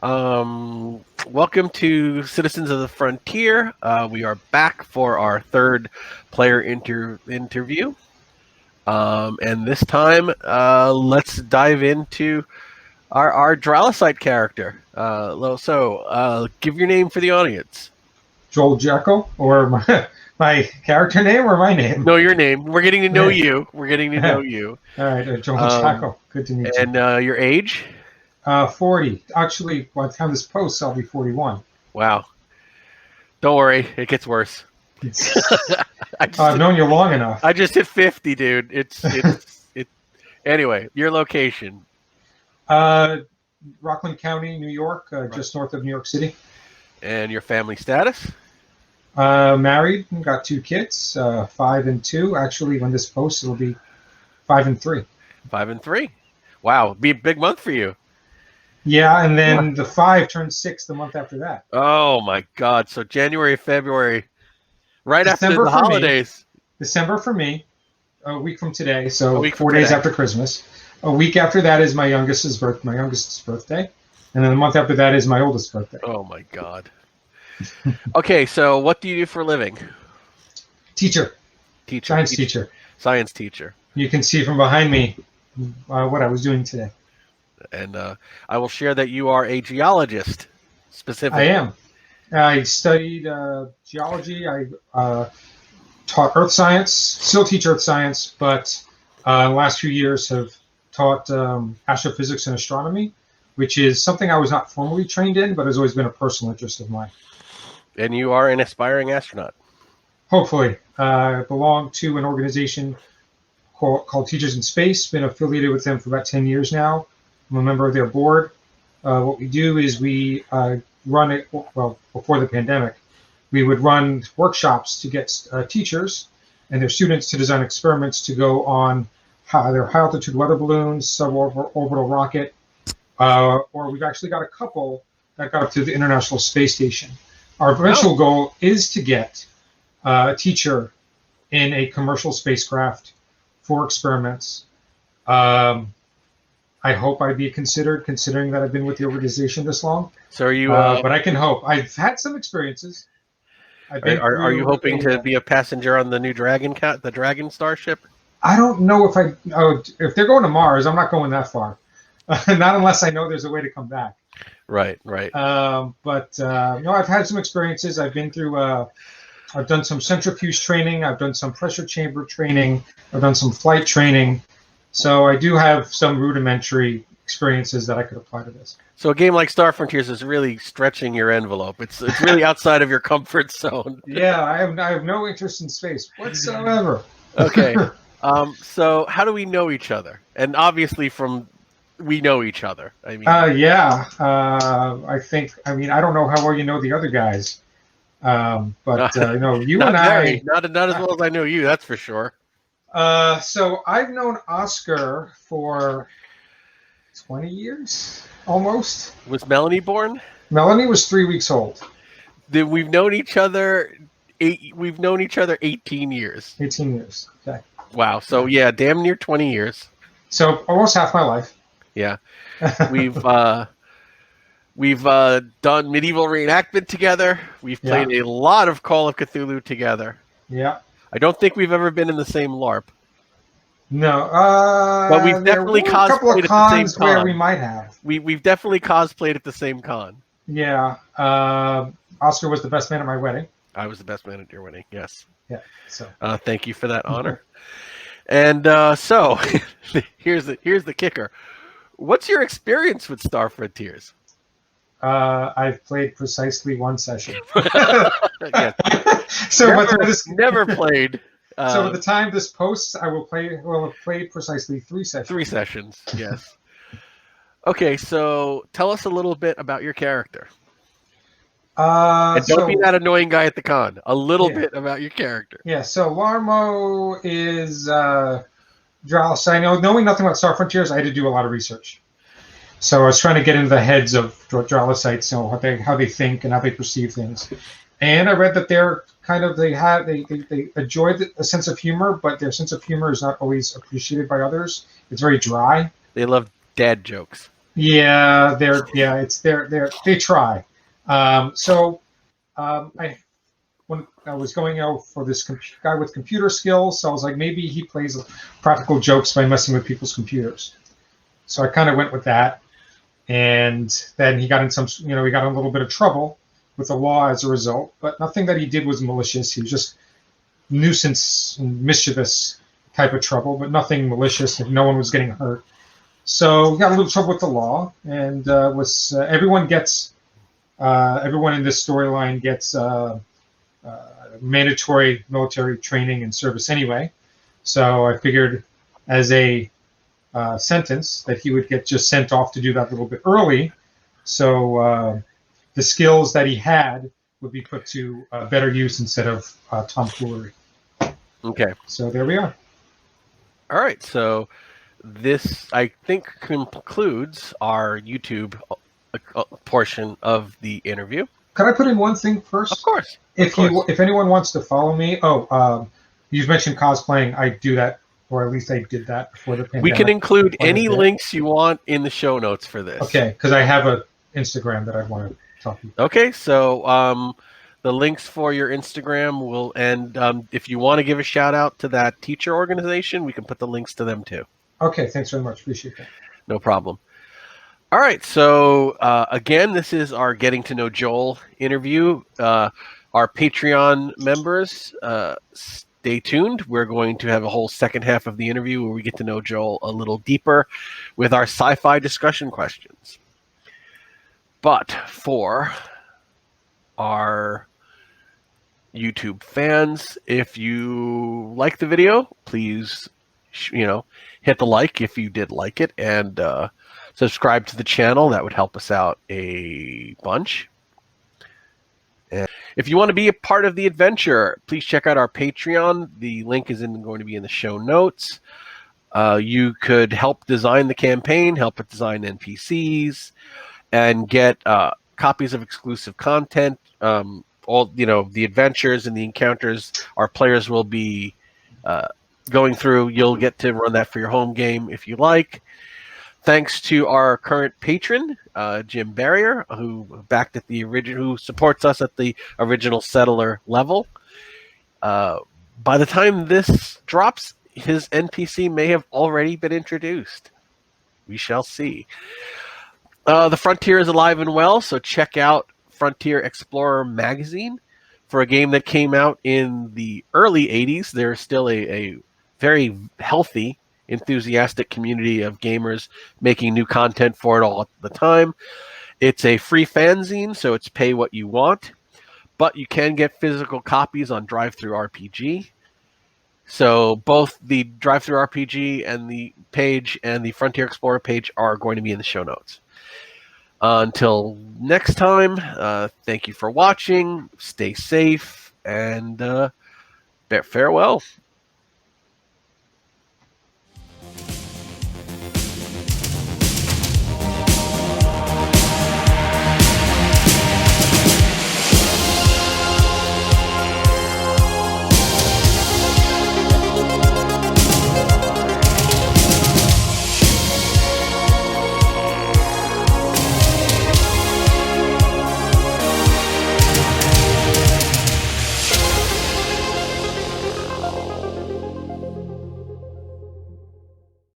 Welcome to Citizens of the Frontier. We are back for our third player interview. And this time, let's dive into our Dralasite character. Give your name for the audience. Joel Jackel, or my character name, or my name? No, your name. We're getting to know you. We're getting to know you. All right, Joel Jackel. Good to meet you. And your age? 40. Actually, by the time this posts, I'll be 41. Wow. Don't worry, it gets worse. I've known you long enough. I just hit 50, dude. It's Anyway, your location. Rockland County, New York, just north of New York City. And your family status? Married, got 2 kids, 5 and 2. Actually, when this posts, it'll be 5 and 3. 5 and 3. Wow, be a big month for you. Yeah, and then the 5 turns 6 the month after that. Oh my God! So January, February, right December after the holidays. December for me, a week from today. So 4 days days after Christmas. A week after that is my youngest's birthday, and then the month after that is my oldest birthday. Oh my God! Okay, so what do you do for a living? Teacher. Science teacher. Science teacher. You can see from behind me what I was doing today. And I will share that you are a geologist, specifically. I am. I studied geology. I taught earth science, still teach earth science, but the last few years have taught astrophysics and astronomy, which is something I was not formally trained in, but has always been a personal interest of mine. And you are an aspiring astronaut. Hopefully. I belong to an organization called Teachers in Space. Been affiliated with them for about 10 years now. I'm a member of their board. What we do is we run it, well, before the pandemic, we would run workshops to get teachers and their students to design experiments to go on their high-altitude weather balloons, suborbital rocket, or we've actually got a couple that got up to the International Space Station. Our eventual goal is to get a teacher in a commercial spacecraft for experiments. I hope I'd be considered, considering that I've been with the organization this long. So are you? But I can hope. I've had some experiences. Are you hoping to be a passenger on the new the Dragon starship? I don't know if if they're going to Mars, I'm not going that far. Not unless I know there's a way to come back. Right. No, I've had some experiences. I've been through. I've done some centrifuge training. I've done some pressure chamber training. I've done some flight training. So I do have some rudimentary experiences that I could apply to this. So a game like Star Frontiers is really stretching your envelope. It's really outside of your comfort zone. Yeah, I have no interest in space whatsoever. Okay. So how do we know each other? And obviously we know each other. I mean. I don't know how well you know the other guys. You and I. Not as well as I know you. That's for sure. So I've known Oscar for 20 years, almost. Was Melanie born? Melanie was 3 weeks old. We've known each other 18 years. 18 years. Okay. Wow. So yeah, damn near 20 years. So almost half my life. Yeah. We've done medieval reenactment together. We've played a lot of Call of Cthulhu together. Yeah. I don't think we've ever been in the same LARP. No, but we've definitely cosplayed at the same con. Where we might have. We've definitely cosplayed at the same con. Yeah. Oscar was the best man at my wedding. I was the best man at your wedding. Yes. Yeah. So. Thank you for that honor. And so here's the kicker. What's your experience with Star Frontiers? I've played precisely 1 session. Never played. So at the time this posts, I will have played precisely 3 sessions. 3 sessions, yes. Okay, so tell us a little bit about your character. And don't be that annoying guy at the con. A little bit about your character. Yeah, so Larmo is Dralasite. Knowing nothing about Star Frontiers, I had to do a lot of research. So I was trying to get into the heads of Dralasites, how they think and how they perceive things. And I read that they're they enjoy a sense of humor, but their sense of humor is not always appreciated by others. It's very dry. They love dad jokes. Yeah, they try. I when I was going out for this guy with computer skills, so I was like, maybe he plays practical jokes by messing with people's computers. So I kind of went with that, and then he got in he got in a little bit of trouble with the law as a result. But nothing that he did was malicious. He was just nuisance and mischievous type of trouble, but nothing malicious. And no one was getting hurt. So we got a little trouble with the law, and everyone in this storyline gets mandatory military training and service anyway. So I figured, as a sentence, that he would get just sent off to do that a little bit early. So the skills that he had would be put to better use instead of tomfoolery. Okay. So there we are. All right. So this, I think, concludes our YouTube portion of the interview. Can I put in one thing first? Of course. If anyone wants to follow me, you've mentioned cosplaying. I do that, or at least I did that before the pandemic. We can include any links you want in the show notes for this. Okay, because I have an Instagram that I want to talk to you. Okay, so the links for your Instagram will, and if you want to give a shout out to that teacher organization, we can put the links to them too. Okay, thanks very much. Appreciate that. No problem. All right, so again, this is our Getting to Know Joel interview. Our Patreon members, stay tuned. We're going to have a whole second half of the interview where we get to know Joel a little deeper with our sci-fi discussion questions. But for our YouTube fans, if you like the video, please, hit the like if you did like it, and subscribe to the channel. That would help us out a bunch. And if you want to be a part of the adventure, please check out our Patreon. The link is going to be in the show notes. You could help design the campaign, help it design NPCs, and get copies of exclusive content. All the adventures and the encounters our players will be going through. You'll get to run that for your home game if you like. Thanks to our current patron, Jim Berrier, who who supports us at the original settler level. By the time this drops, his NPC may have already been introduced. We shall see. The Frontier is alive and well, so check out Frontier Explorer magazine. For a game that came out in the early 80s, there's still a very healthy, enthusiastic community of gamers making new content for it all at the time. It's a free fanzine, so it's pay what you want, but you can get physical copies on Drive-Thru RPG. So both the Drive-Thru RPG and the page and the Frontier Explorer page are going to be in the show notes. Until next time, thank you for watching, stay safe, and farewell.